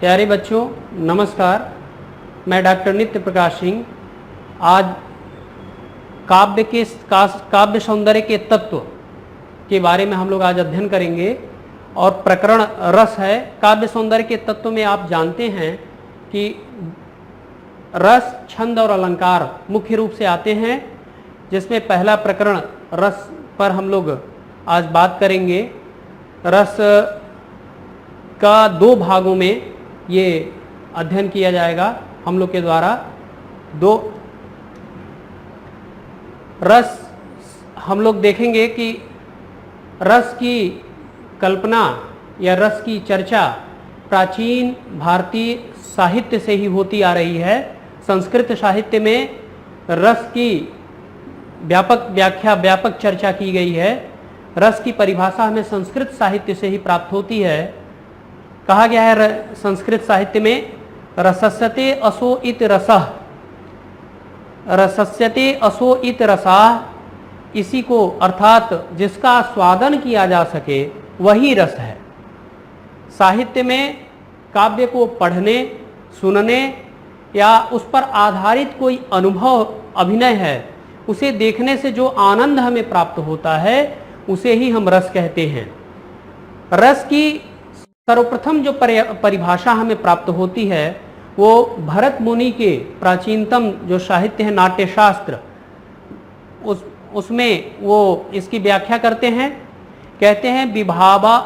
प्यारे बच्चों नमस्कार। मैं डॉक्टर नित्य प्रकाश सिंह आज काव्य सौंदर्य के तत्व के बारे में हम लोग आज अध्ययन करेंगे और प्रकरण रस है। काव्य सौंदर्य के तत्व में आप जानते हैं कि रस, छंद और अलंकार मुख्य रूप से आते हैं, जिसमें पहला प्रकरण रस पर हम लोग आज बात करेंगे। रस का दो भागों में ये अध्ययन किया जाएगा हम लोग के द्वारा। दो रस हम लोग देखेंगे कि रस की कल्पना या रस की चर्चा प्राचीन भारतीय साहित्य से ही होती आ रही है। संस्कृत साहित्य में रस की व्यापक व्याख्या, व्यापक चर्चा की गई है। रस की परिभाषा हमें संस्कृत साहित्य से ही प्राप्त होती है। कहा गया है संस्कृत साहित्य में, रसस्यते असो इत रसः, रसस्यते असो इत रसः। इसी को अर्थात जिसका स्वादन किया जा सके वही रस है। साहित्य में काव्य को पढ़ने, सुनने या उस पर आधारित कोई अनुभव, अभिनय है, उसे देखने से जो आनंद हमें प्राप्त होता है उसे ही हम रस कहते हैं। रस की सर्वप्रथम जो परिभाषा हमें प्राप्त होती है वो भरत मुनि के प्राचीनतम जो साहित्य है नाट्य शास्त्र, उसमें वो इसकी व्याख्या करते हैं। कहते हैं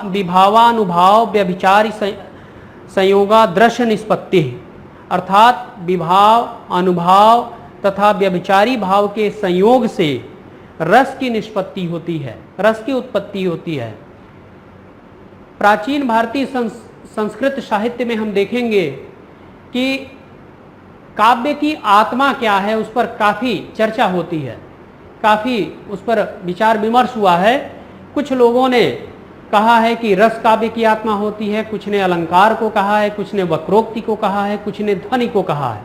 विभावानुभाव व्यभिचारी संयोगा दृश्य निष्पत्ति, अर्थात विभाव, अनुभाव तथा व्यभिचारी भाव के संयोग से रस की निष्पत्ति होती है, रस की उत्पत्ति होती है। प्राचीन भारतीय संस्कृत साहित्य में हम देखेंगे कि काव्य की आत्मा क्या है, उस पर काफ़ी चर्चा होती है, काफ़ी उस पर विचार विमर्श हुआ है। कुछ लोगों ने कहा है कि रस काव्य की आत्मा होती है, कुछ ने अलंकार को कहा है, कुछ ने वक्रोक्ति को कहा है, कुछ ने ध्वनि को कहा है।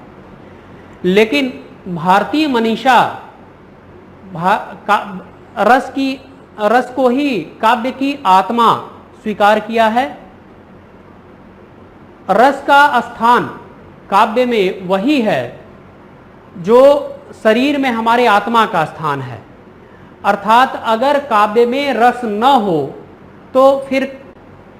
लेकिन भारतीय मनीषा रस को ही काव्य की आत्मा स्वीकार किया है। रस का स्थान काव्य में वही है जो शरीर में हमारे आत्मा का स्थान है। अर्थात अगर काव्य में रस न हो तो फिर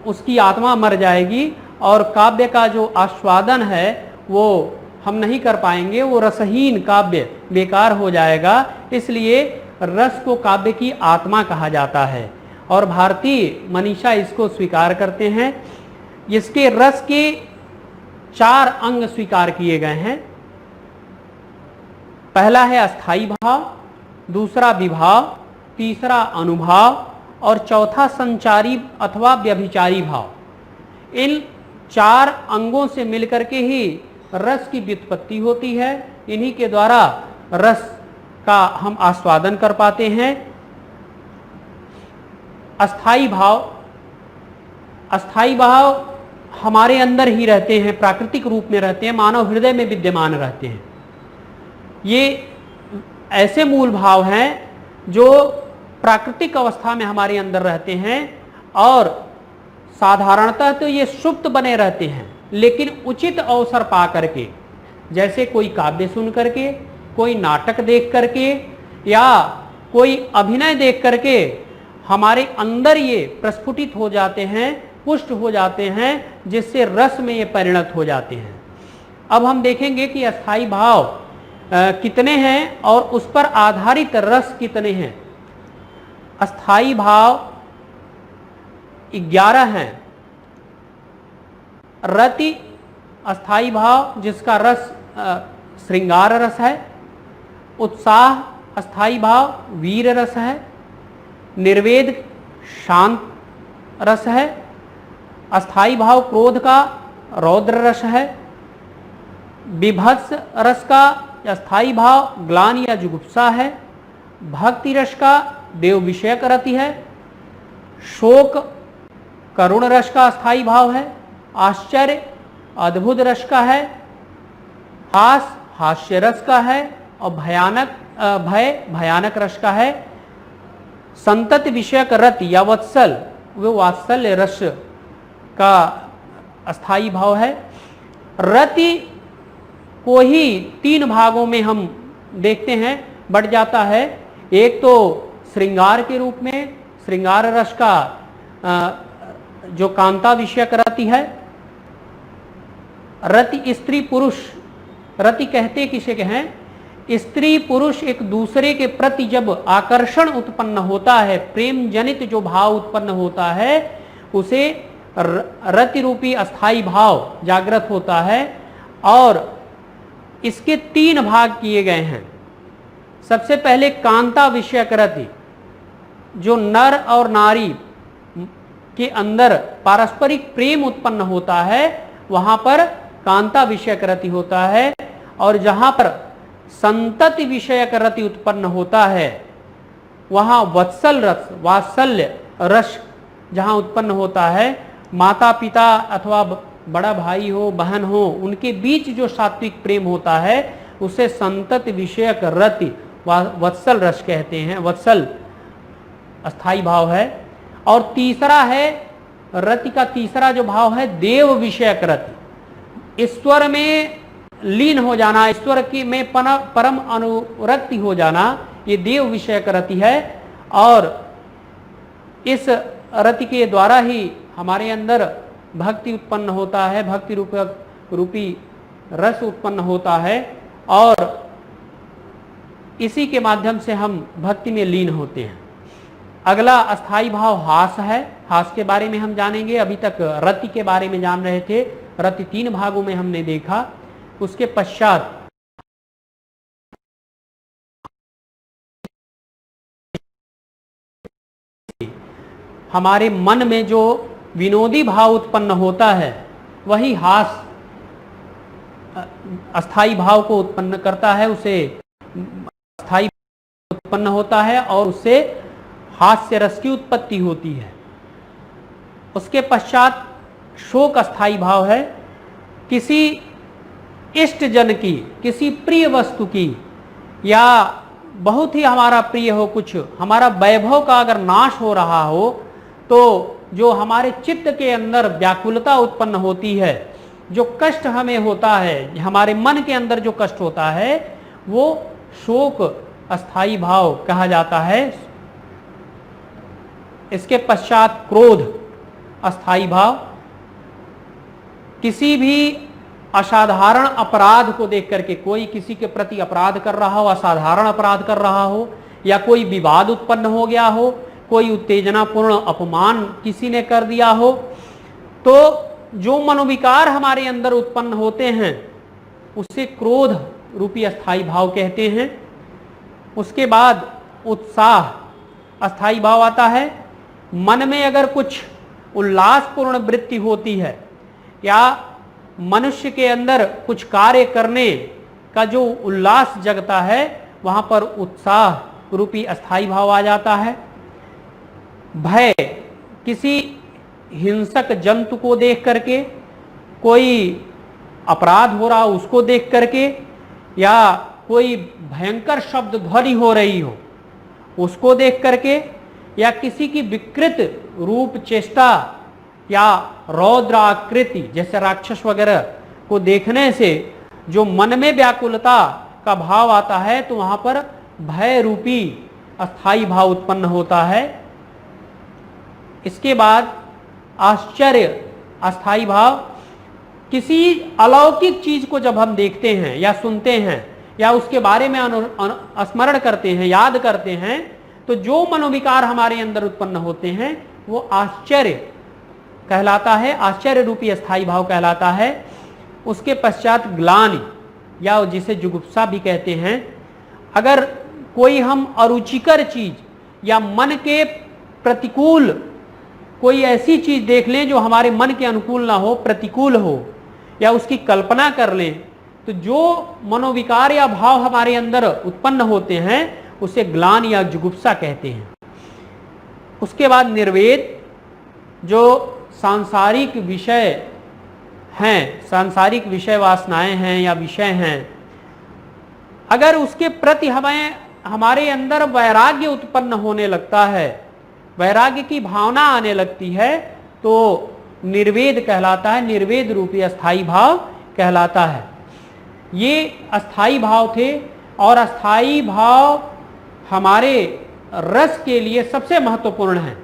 उसकी आत्मा मर जाएगी और काव्य का जो आस्वादन है वो हम नहीं कर पाएंगे, वो रसहीन काव्य बेकार हो जाएगा। इसलिए रस को काव्य की आत्मा कहा जाता है और भारतीय मनीषा इसको स्वीकार करते हैं। इसके रस के 4 अंग स्वीकार किए गए हैं। पहला है अस्थाई भाव, दूसरा विभाव, तीसरा अनुभाव और चौथा संचारी अथवा व्यभिचारी भाव। इन 4 अंगों से मिलकर के ही रस की व्युत्पत्ति होती है। इन्हीं के द्वारा रस का हम आस्वादन कर पाते हैं। अस्थाई भाव हमारे अंदर ही रहते हैं, प्राकृतिक रूप में रहते हैं, मानव हृदय में विद्यमान रहते हैं। ये ऐसे मूल भाव हैं जो प्राकृतिक अवस्था में हमारे अंदर रहते हैं और साधारणतः तो ये सुप्त बने रहते हैं, लेकिन उचित अवसर पा करके, जैसे कोई काव्य सुन करके, कोई नाटक देख करके या कोई अभिनय देख करके हमारे अंदर ये प्रस्फुटित हो जाते हैं, पुष्ट हो जाते हैं, जिससे रस में ये परिणत हो जाते हैं। अब हम देखेंगे कि अस्थाई भाव कितने हैं और उस पर आधारित रस कितने हैं। अस्थाई भाव 11 हैं। रति अस्थाई भाव जिसका रस श्रृंगार रस है। उत्साह अस्थाई भाव वीर रस है। निर्वेद शांत रस है। अस्थाई भाव क्रोध का रौद्र रस है। विभत्स रस का अस्थाई भाव ग्लानि या जुगुप्सा है। भक्ति रस का देव विषयक रति है। शोक करुण रस का अस्थाई भाव है। आश्चर्य अद्भुत रस का है। हास्य रस का है और भय भयानक रस का है। संतति विषयक रति या वत्सल वो वात्सल्य रस का अस्थाई भाव है। रति को ही 3 भागों में हम देखते हैं, बढ़ जाता है। एक तो श्रृंगार के रूप में, श्रृंगार रस का जो कांता विषयक रति है। रति स्त्री पुरुष, रति कहते किसे हैं? स्त्री पुरुष एक दूसरे के प्रति जब आकर्षण उत्पन्न होता है, प्रेम जनित जो भाव उत्पन्न होता है, उसे रति रूपी अस्थाई भाव जागृत होता है। और इसके 3 भाग किए गए हैं। सबसे पहले कांता विषयक रति, जो नर और नारी के अंदर पारस्परिक प्रेम उत्पन्न होता है, वहां पर कांता विषयक रति होता है। और जहां पर संतति विषयक रति उत्पन्न होता है, वहां वत्सल रस, वात्सल्य रस जहां उत्पन्न होता है, माता पिता अथवा बड़ा भाई हो, बहन हो, उनके बीच जो सात्विक प्रेम होता है, उसे संतति विषयक रति वत्सल रस कहते हैं, वत्सल अस्थाई भाव है। और तीसरा है, रति का तीसरा जो भाव है देव विषयक रति, ईश्वर में लीन हो जाना, ईश्वर की में परम अनुरक्ति हो जाना, ये देव विषयक रति है। और इस रति के द्वारा ही हमारे अंदर भक्ति उत्पन्न होता है, भक्ति रूपी रस उत्पन्न होता है, और इसी के माध्यम से हम भक्ति में लीन होते हैं। अगला अस्थाई भाव हास है। हास के बारे में हम जानेंगे। अभी तक रति के बारे में जान रहे थे, रति 3 भागों में हमने देखा। उसके पश्चात हमारे मन में जो विनोदी भाव उत्पन्न होता है, वही हास अस्थाई भाव को उत्पन्न करता है, उसे अस्थाई उत्पन्न होता है और उससे हास्य रस की उत्पत्ति होती है। उसके पश्चात शोक अस्थाई भाव है। किसी इष्ट जन की, किसी प्रिय वस्तु की, या बहुत ही हमारा प्रिय हो, कुछ हमारा वैभव का अगर नाश हो रहा हो, तो जो हमारे चित्त के अंदर व्याकुलता उत्पन्न होती है, जो कष्ट हमें होता है, हमारे मन के अंदर जो कष्ट होता है, वो शोक अस्थाई भाव कहा जाता है। इसके पश्चात क्रोध अस्थाई भाव। किसी भी असाधारण अपराध को देख करके, कोई किसी के प्रति अपराध कर रहा हो, असाधारण अपराध कर रहा हो, या कोई विवाद उत्पन्न हो गया हो, कोई उत्तेजनापूर्ण अपमान किसी ने कर दिया हो, तो जो मनोविकार हमारे अंदर उत्पन्न होते हैं, उसे क्रोध रूपी अस्थाई भाव कहते हैं। उसके बाद उत्साह अस्थाई भाव आता है। मन में अगर कुछ उल्लासपूर्ण वृत्ति होती है, या मनुष्य के अंदर कुछ कार्य करने का जो उल्लास जगता है, वहां पर उत्साह रूपी अस्थाई भाव आ जाता है। भय, किसी हिंसक जंतु को देख करके, कोई अपराध हो रहा हो उसको देख करके, या कोई भयंकर शब्द ध्वनि हो रही हो उसको देख करके, या किसी की विकृत रूप चेष्टा या रौद्र आकृति जैसे राक्षस वगैरह को देखने से जो मन में व्याकुलता का भाव आता है, तो वहां पर भय रूपी अस्थाई भाव उत्पन्न होता है। इसके बाद आश्चर्य अस्थाई भाव। किसी अलौकिक चीज को जब हम देखते हैं या सुनते हैं या उसके बारे में स्मरण करते हैं, याद करते हैं, तो जो मनोविकार हमारे अंदर उत्पन्न होते हैं वो आश्चर्य कहलाता है, आश्चर्य रूपी अस्थाई भाव कहलाता है। उसके पश्चात ग्लानि या जिसे जुगुप्सा भी कहते हैं। अगर कोई हम अरुचिकर चीज या मन के प्रतिकूल कोई ऐसी चीज देख लें जो हमारे मन के अनुकूल ना हो, प्रतिकूल हो, या उसकी कल्पना कर लें, तो जो मनोविकार या भाव हमारे अंदर उत्पन्न होते हैं उसे ग्लानि या जुगुप्सा कहते हैं। उसके बाद निर्वेद, जो सांसारिक विषय हैं, सांसारिक विषय वासनाएं हैं या विषय हैं, अगर उसके प्रति हमारे अंदर वैराग्य उत्पन्न होने लगता है, वैराग्य की भावना आने लगती है, तो निर्वेद कहलाता है, निर्वेद रूपी अस्थाई भाव कहलाता है। ये अस्थाई भाव थे और अस्थाई भाव हमारे रस के लिए सबसे महत्वपूर्ण है।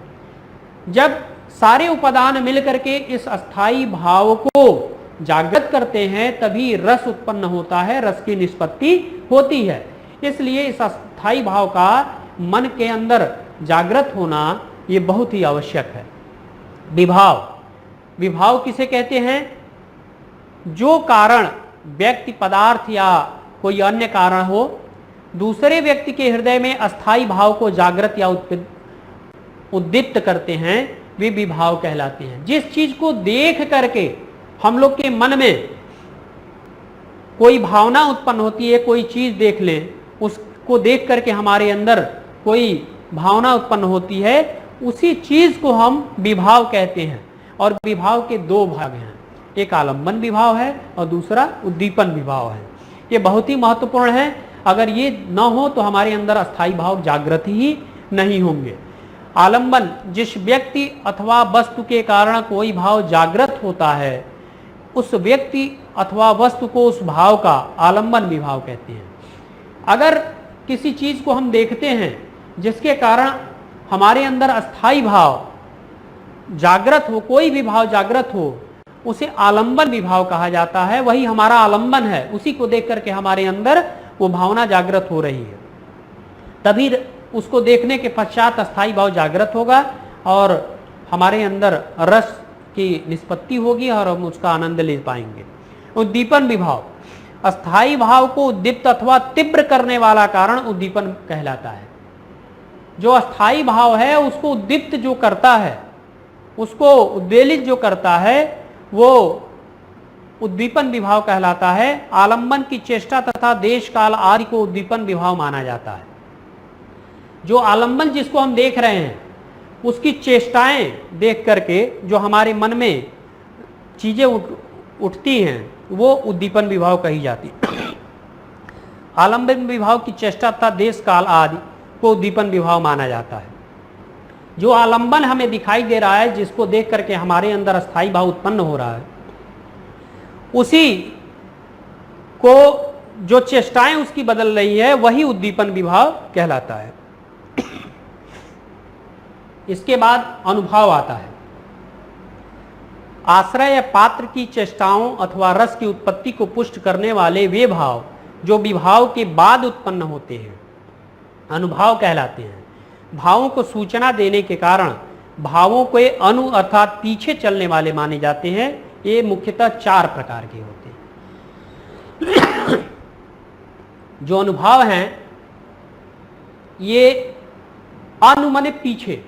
जब सारे उपादान मिलकर के इस अस्थाई भाव को जागृत करते हैं तभी रस उत्पन्न होता है, रस की निष्पत्ति होती है। इसलिए इस अस्थाई भाव का मन के अंदर जागृत होना ये बहुत ही आवश्यक है। विभाव, विभाव किसे कहते हैं? जो कारण व्यक्ति, पदार्थ या कोई अन्य कारण हो, दूसरे व्यक्ति के हृदय में अस्थाई भाव को जागृत या उद्दीप्त करते हैं, वे विभाव कहलाते हैं। जिस चीज को देख करके हम लोग के मन में कोई भावना उत्पन्न होती है, कोई चीज देख लें, उसको देख करके हमारे अंदर कोई भावना उत्पन्न होती है, उसी चीज को हम विभाव कहते हैं। और विभाव के दो भाग हैं, एक आलंबन विभाव है और दूसरा उद्दीपन विभाव है। ये बहुत ही महत्वपूर्ण है। अगर ये न हो तो हमारे अंदर अस्थाई भाव जागृत ही नहीं होंगे। आलंबन, जिस व्यक्ति अथवा वस्तु के कारण कोई भाव जागृत होता है, उस व्यक्ति अथवा वस्तु को, उस भाव का आलंबन विभाव कहते हैं। अगर किसी चीज को हम देखते हैं जिसके कारण हमारे अंदर अस्थाई भाव जागृत हो, कोई भी भाव जागृत हो, उसे आलंबन विभाव कहा जाता है। वही हमारा आलंबन है, उसी को देख करके हमारे अंदर वो भावना जागृत हो रही है। तभी उसको देखने के पश्चात अस्थाई भाव जागृत होगा और हमारे अंदर रस की निष्पत्ति होगी और हम उसका आनंद ले पाएंगे। उद्दीपन विभाव, अस्थाई भाव को उद्दीप्त अथवा तीव्र करने वाला कारण उद्दीपन कहलाता है। जो अस्थाई भाव है उसको उद्दीप्त जो करता है, उसको उद्वेलित जो करता है, वो उद्दीपन विभाव कहलाता है। आलंबन की चेष्टा तथा देश काल आदि को उद्दीपन विभाव माना जाता है। जो आलंबन जिसको हम देख रहे हैं, उसकी चेष्टाएं देख करके जो हमारे मन में चीजें उठती हैं, वो उद्दीपन विभाव कही जाती है। आलंबन विभाव की चेष्टा तथा देश काल आदि को उद्दीपन विभाव माना जाता है। जो आलंबन हमें दिखाई दे रहा है, जिसको देख करके हमारे अंदर अस्थाई भाव उत्पन्न हो रहा है, उसी को जो चेष्टाएं उसकी बदल रही है, वही उद्दीपन विभाव कहलाता है। इसके बाद अनुभव आता है। आश्रय या पात्र की चेष्टाओं अथवा रस की उत्पत्ति को पुष्ट करने वाले वे भाव जो विभाव के बाद उत्पन्न होते हैं, अनुभव कहलाते हैं। भावों को सूचना देने के कारण भावों के अनु अर्थात पीछे चलने वाले माने जाते हैं। ये मुख्यतः 4 प्रकार के होते हैं। जो अनुभव हैं, ये अनु माने पीछे,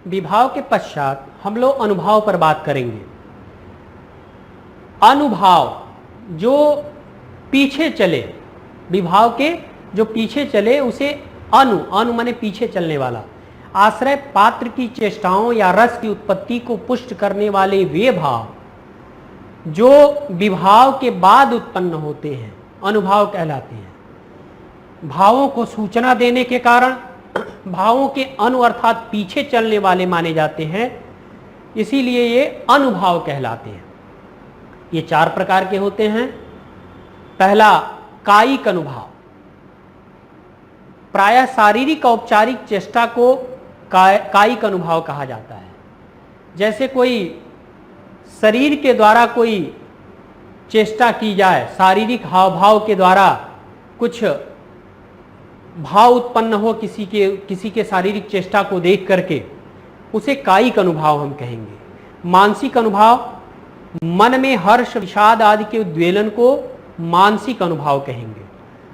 विभाव के पश्चात हम लोग अनुभव पर बात करेंगे। अनुभाव जो पीछे चले, विभाव के जो पीछे चले, उसे अनु, अनु माने पीछे चलने वाला। आश्रय पात्र की चेष्टाओं या रस की उत्पत्ति को पुष्ट करने वाले वे भाव जो विभाव के बाद उत्पन्न होते हैं, अनुभव कहलाते हैं। भावों को सूचना देने के कारण भावों के अनु अर्थात पीछे चलने वाले माने जाते हैं, इसीलिए ये अनुभाव कहलाते हैं। ये 4 प्रकार के होते हैं। पहला कायिक अनुभाव, प्रायः शारीरिक औपचारिक चेष्टा को कायिक अनुभाव कहा जाता है। जैसे कोई शरीर के द्वारा कोई चेष्टा की जाए, शारीरिक हाव भाव के द्वारा कुछ भाव उत्पन्न हो किसी के शारीरिक चेष्टा को देख करके, उसे कायिक अनुभाव हम कहेंगे। मानसिक अनुभाव, मन में हर्ष विषाद आदि के उद्वेलन को मानसिक अनुभाव कहेंगे।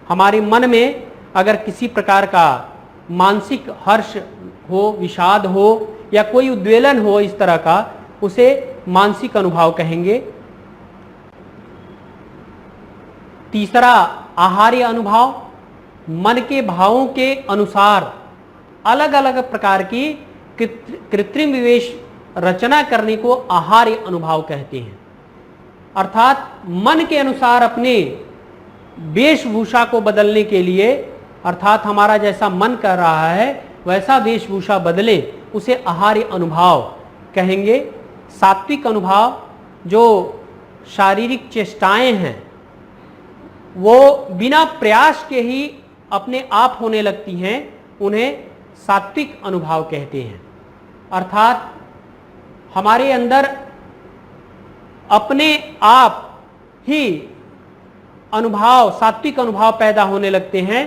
हमारे मन में अगर किसी प्रकार का मानसिक हर्ष हो, विषाद हो या कोई उद्वेलन हो इस तरह का, उसे मानसिक अनुभाव कहेंगे। तीसरा आहार्य अनुभाव, मन के भावों के अनुसार अलग अलग प्रकार की कृत्रिम विवेश रचना करने को आहार्य अनुभाव कहते हैं। अर्थात मन के अनुसार अपने वेशभूषा को बदलने के लिए, अर्थात हमारा जैसा मन कर रहा है वैसा वेशभूषा बदले, उसे आहार्य अनुभाव कहेंगे। सात्विक अनुभाव जो शारीरिक चेष्टाएं हैं वो बिना प्रयास के ही अपने आप होने लगती हैं, उन्हें सात्विक अनुभाव कहते हैं। अर्थात हमारे अंदर अपने आप ही अनुभाव, सात्विक अनुभाव पैदा होने लगते हैं,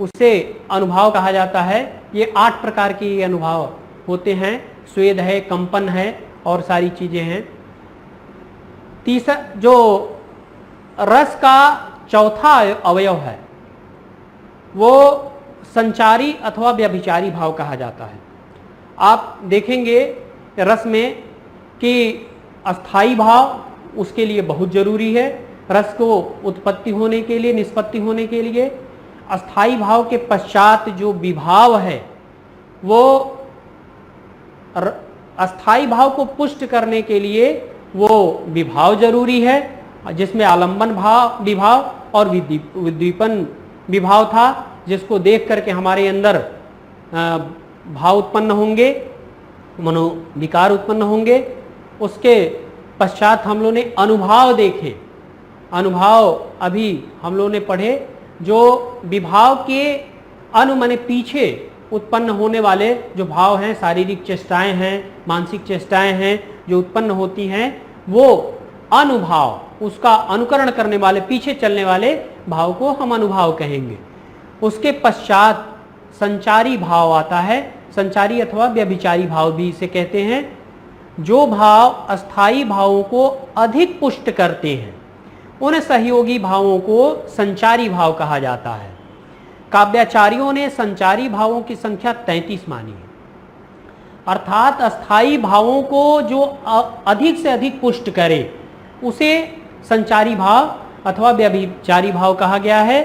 उसे अनुभाव कहा जाता है। ये 8 प्रकार के ये अनुभाव होते हैं, स्वेद है, कंपन है और सारी चीजें हैं। तीसरा जो रस का चौथा अवयव है वो संचारी अथवा व्यभिचारी भाव कहा जाता है। आप देखेंगे रस में कि अस्थाई भाव उसके लिए बहुत जरूरी है। रस को उत्पत्ति होने के लिए, निष्पत्ति होने के लिए अस्थाई भाव के पश्चात जो विभाव है वो अस्थाई भाव को पुष्ट करने के लिए वो विभाव जरूरी है, जिसमें आलंबन भाव विभाव और विद्वीपन विभाव था, जिसको देख करके हमारे अंदर भाव उत्पन्न होंगे, मनोविकार उत्पन्न होंगे। उसके पश्चात हम लोग ने अनुभाव देखे। अनुभाव अभी हम लोग ने पढ़े, जो विभाव के माने पीछे उत्पन्न होने वाले जो भाव हैं, शारीरिक चेष्टाएं हैं, मानसिक चेष्टाएं हैं जो उत्पन्न होती हैं, वो अनुभाव, उसका अनुकरण करने वाले, पीछे चलने वाले भाव को हम अनुभाव कहेंगे। उसके पश्चात संचारी भाव आता है। संचारी अथवा व्यभिचारी भाव भी इसे कहते हैं। जो भाव अस्थाई भावों को अधिक पुष्ट करते हैं उन सहयोगी भावों को संचारी भाव कहा जाता है। काव्याचार्यों ने संचारी भावों की संख्या 33 मानी है। अर्थात अस्थाई भावों को जो अधिक से अधिक पुष्ट करे उसे संचारी भाव अथवा व्यभिचारी भाव कहा गया है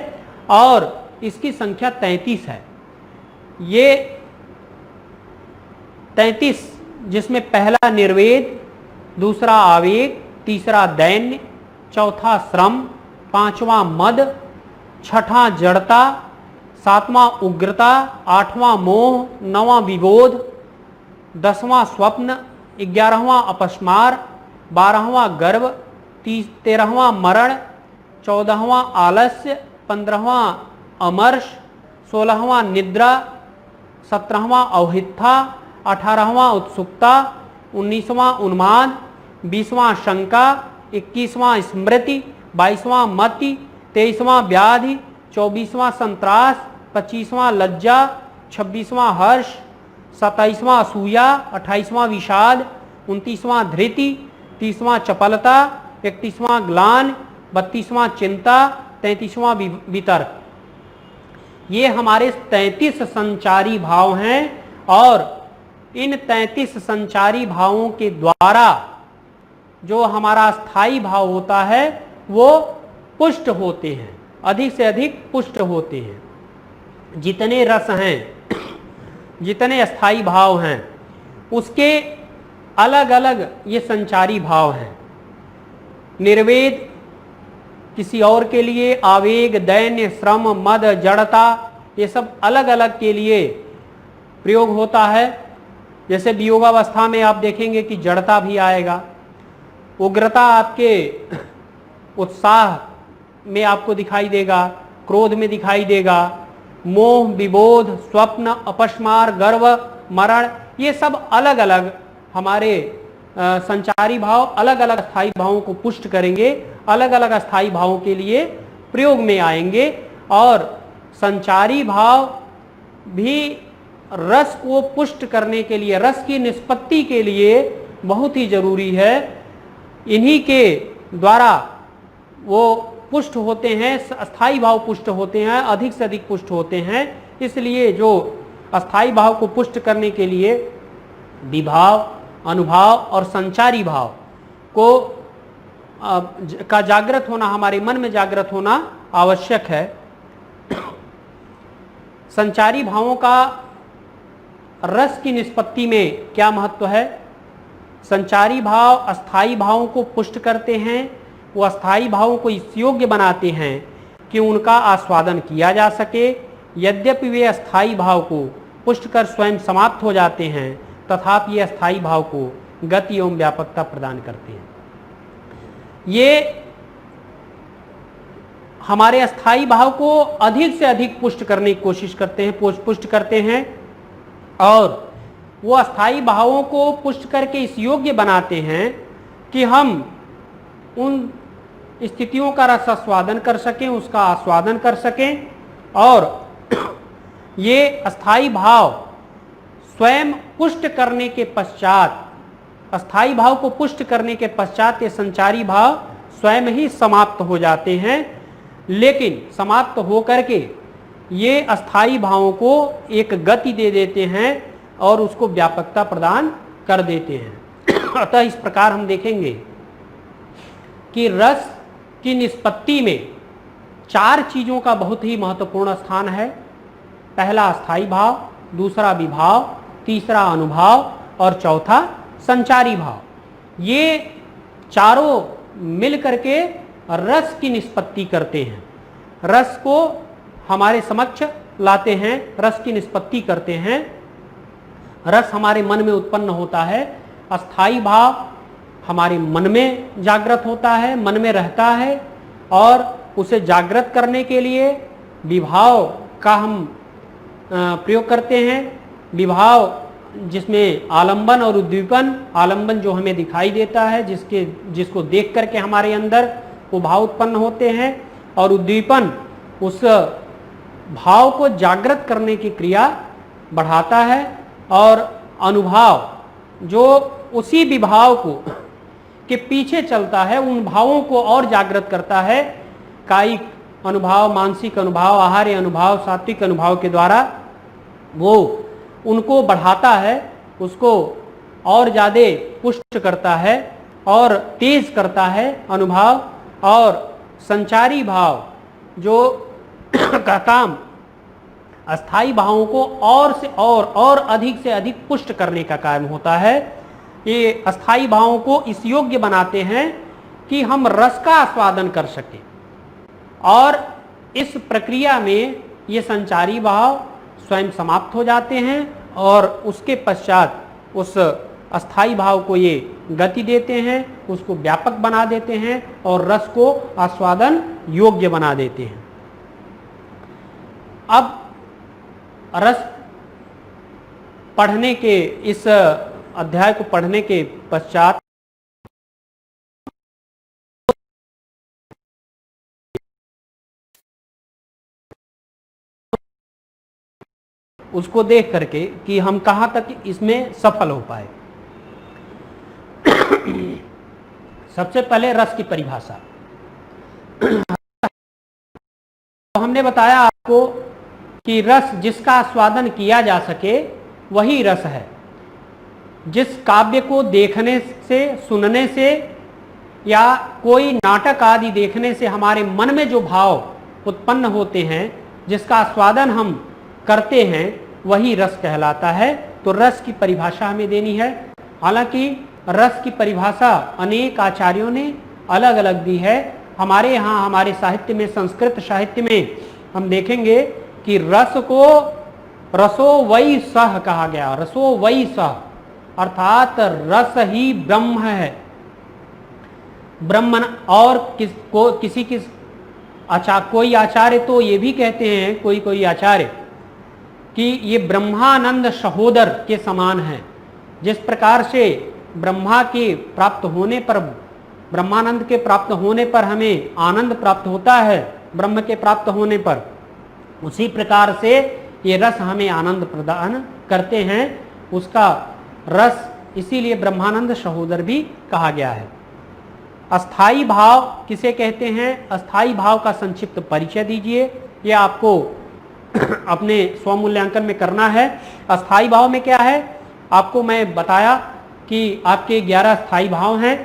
और इसकी संख्या 33 है। ये 33 जिसमें पहला निर्वेद, दूसरा आवेग, तीसरा दैन्य, चौथा श्रम, पांचवा मद, छठा जड़ता, सातवां उग्रता, आठवां मोह, नवां विबोध, 10वां स्वप्न, 11वां अपस्मार, 12वां गर्व, 13वां मरण, 14वां आलस्य, 15वां अमर्ष, 16वां निद्रा, 17वां अवहित्था, 18वां उत्सुकता, 19वां उन्माद, 20वां शंका, 21वां स्मृति, 22वां मति, 23वां व्याधि, 24वां संत्रास, 25वां लज्जा, 26वां हर्ष, 27वां असूया, 28वां विषाद, 29वां धृति, 30वां चपलता, 31वां ग्लान, 32वां चिंता, 33वां वितर्क। ये हमारे 33 संचारी भाव हैं और इन 33 संचारी भावों के द्वारा जो हमारा स्थायी भाव होता है वो पुष्ट होते हैं, अधिक से अधिक पुष्ट होते हैं। जितने रस हैं, जितने स्थायी भाव हैं, उसके अलग अलग ये संचारी भाव हैं। निर्वेद किसी और के लिए, आवेग, दैन्य, श्रम, मद, जड़ता, ये सब अलग अलग के लिए प्रयोग होता है। जैसे वियोगावस्था में आप देखेंगे कि जड़ता भी आएगा, उग्रता आपके उत्साह में आपको दिखाई देगा, क्रोध में दिखाई देगा, मोह, विबोध, स्वप्न, अपस्मार, गर्व, मरण, ये सब अलग अलग हमारे संचारी भाव अलग अलग स्थायी भावों को पुष्ट करेंगे, अलग अलग स्थायी भावों के लिए प्रयोग में आएंगे। और संचारी भाव भी रस को पुष्ट करने के लिए, रस की निष्पत्ति के लिए बहुत ही जरूरी है। इन्हीं के द्वारा वो पुष्ट होते हैं, अस्थाई भाव पुष्ट होते हैं, अधिक से अधिक पुष्ट होते हैं। इसलिए जो अस्थाई भाव को पुष्ट करने के लिए विभाव, अनुभाव और संचारी भाव को का जागृत होना, हमारे मन में जागृत होना आवश्यक है। संचारी भावों का रस की निष्पत्ति में क्या महत्व है? संचारी भाव अस्थाई भावों को पुष्ट करते हैं, वो अस्थाई भावों को इस योग्य बनाते हैं कि उनका आस्वादन किया जा सके। यद्यपि वे अस्थाई भाव को पुष्ट कर स्वयं समाप्त हो जाते हैं, तथापि ये अस्थाई भाव को गति एवं व्यापकता प्रदान करते हैं। ये हमारे अस्थाई भाव को अधिक से अधिक पुष्ट करने की कोशिश करते हैं, पुष्ट करते हैं, और वो अस्थाई भावों को पुष्ट करके इस योग्य बनाते हैं कि हम उन स्थितियों का रस आस्वादन कर सकें, उसका आस्वादन कर सकें। और ये अस्थाई भाव स्वयं पुष्ट करने के पश्चात, अस्थाई भाव को पुष्ट करने के पश्चात ये संचारी भाव स्वयं ही समाप्त हो जाते हैं। लेकिन समाप्त होकर के ये अस्थाई भावों को एक गति दे देते हैं और उसको व्यापकता प्रदान कर देते हैं। अतः इस प्रकार हम देखेंगे कि रस की निष्पत्ति में 4 चीजों का बहुत ही महत्वपूर्ण स्थान है। पहला अस्थाई भाव, दूसरा विभाव, तीसरा अनुभाव और चौथा संचारी भाव। ये चारों मिल करके रस की निष्पत्ति करते हैं, रस को हमारे समक्ष लाते हैं, रस की निष्पत्ति करते हैं। रस हमारे मन में उत्पन्न होता है, अस्थाई भाव हमारे मन में जागृत होता है, मन में रहता है, और उसे जागृत करने के लिए विभाव का हम प्रयोग करते हैं। विभाव जिसमें आलंबन और उद्दीपन, आलंबन जो हमें दिखाई देता है, जिसको देख करके हमारे अंदर वो भाव उत्पन्न होते हैं, और उद्दीपन उस भाव को जागृत करने की क्रिया बढ़ाता है, और अनुभाव जो उसी विभाव को के पीछे चलता है, उन भावों को और जागृत करता है। कायिक अनुभाव, मानसिक अनुभाव, आहार्य अनुभाव, सात्विक अनुभाव के द्वारा वो उनको बढ़ाता है, उसको और ज़्यादा पुष्ट करता है और तेज करता है अनुभाव। और संचारी भाव जो का काम अस्थाई भावों को और से और अधिक से अधिक पुष्ट करने का काम होता है। ये अस्थाई भावों को इस योग्य बनाते हैं कि हम रस का आस्वादन कर सकें, और इस प्रक्रिया में ये संचारी भाव स्वयं समाप्त हो जाते हैं, और उसके पश्चात उस अस्थाई भाव को ये गति देते हैं, उसको व्यापक बना देते हैं और रस को आस्वादन योग्य बना देते हैं। अब रस पढ़ने के, इस अध्याय को पढ़ने के पश्चात उसको देख करके कि हम कहां तक इसमें सफल हो पाए। सबसे पहले रस की परिभाषा। तो हमने बताया आपको कि रस जिसका आस्वादन किया जा सके वही रस है। जिस काव्य को देखने से, सुनने से या कोई नाटक आदि देखने से हमारे मन में जो भाव उत्पन्न होते हैं, जिसका आस्वादन हम करते हैं, वही रस कहलाता है। तो रस की परिभाषा हमें देनी है। हालांकि रस की परिभाषा अनेक आचार्यों ने अलग अलग दी है। हमारे यहाँ, हमारे साहित्य में, संस्कृत साहित्य में हम देखेंगे कि रस को रसो वै सह कहा गया। रसो वै सह अर्थात रस ही ब्रह्म है। ब्रह्म और कोई आचार्य तो ये भी कहते हैं, कोई आचार्य, कि ये ब्रह्मानंद सहोदर के समान है। जिस प्रकार से ब्रह्मा के प्राप्त होने पर, ब्रह्मानंद के प्राप्त होने पर हमें आनंद प्राप्त होता है, ब्रह्म के प्राप्त होने पर, उसी प्रकार से ये रस हमें आनंद प्रदान करते हैं। उसका रस इसीलिए ब्रह्मानंद सहोदर भी कहा गया है। अस्थाई भाव किसे कहते हैं? अस्थाई भाव का संक्षिप्त परिचय दीजिए। ये आपको अपने स्वमूल्यांकन में करना है। अस्थाई भाव में क्या है, आपको मैं बताया कि आपके 11 अस्थाई भाव हैं।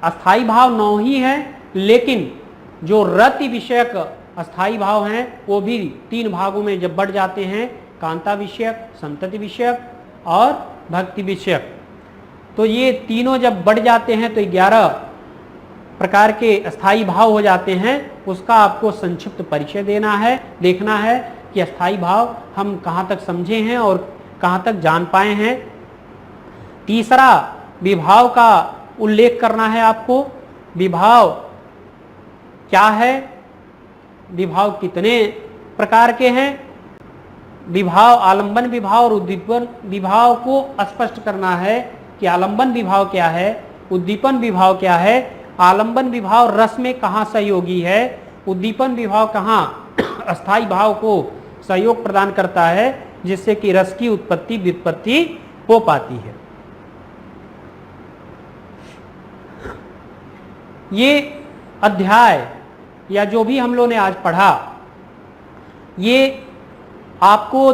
अस्थाई भाव 9 ही हैं, लेकिन जो रति विषयक अस्थाई भाव हैं वो भी 3 भागों में जब बढ़ जाते हैं, कांता विषयक, संतति विषयक और भक्ति विषयक। तो ये तीनों जब बढ़ जाते हैं तो 11 प्रकार के अस्थाई भाव हो जाते हैं। उसका आपको संक्षिप्त परिचय देना है, देखना है कि अस्थाई भाव हम कहाँ तक समझे हैं और कहाँ तक जान पाए हैं। तीसरा, विभाव का उल्लेख करना है आपको। विभाव क्या है, विभाव कितने प्रकार के हैं, विभाव, आलंबन विभाव और उद्दीपन विभाव को स्पष्ट करना है कि आलंबन विभाव क्या है, उद्दीपन विभाव क्या है। आलंबन विभाव रस में कहाँ सहयोगी है, उद्दीपन विभाव कहाँ अस्थायी भाव को सहयोग प्रदान करता है, जिससे कि रस की उत्पत्ति व्युत्पत्ति हो पाती है। ये अध्याय या जो भी हम लोगों ने आज पढ़ा, ये आपको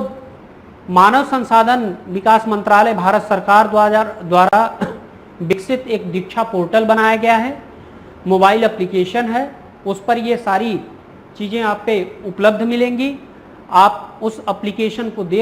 मानव संसाधन विकास मंत्रालय भारत सरकार द्वारा विकसित एक दीक्षा पोर्टल बनाया गया है, मोबाइल एप्लीकेशन है, उस पर ये सारी चीज़ें आप पे उपलब्ध मिलेंगी। आप उस एप्लीकेशन को देख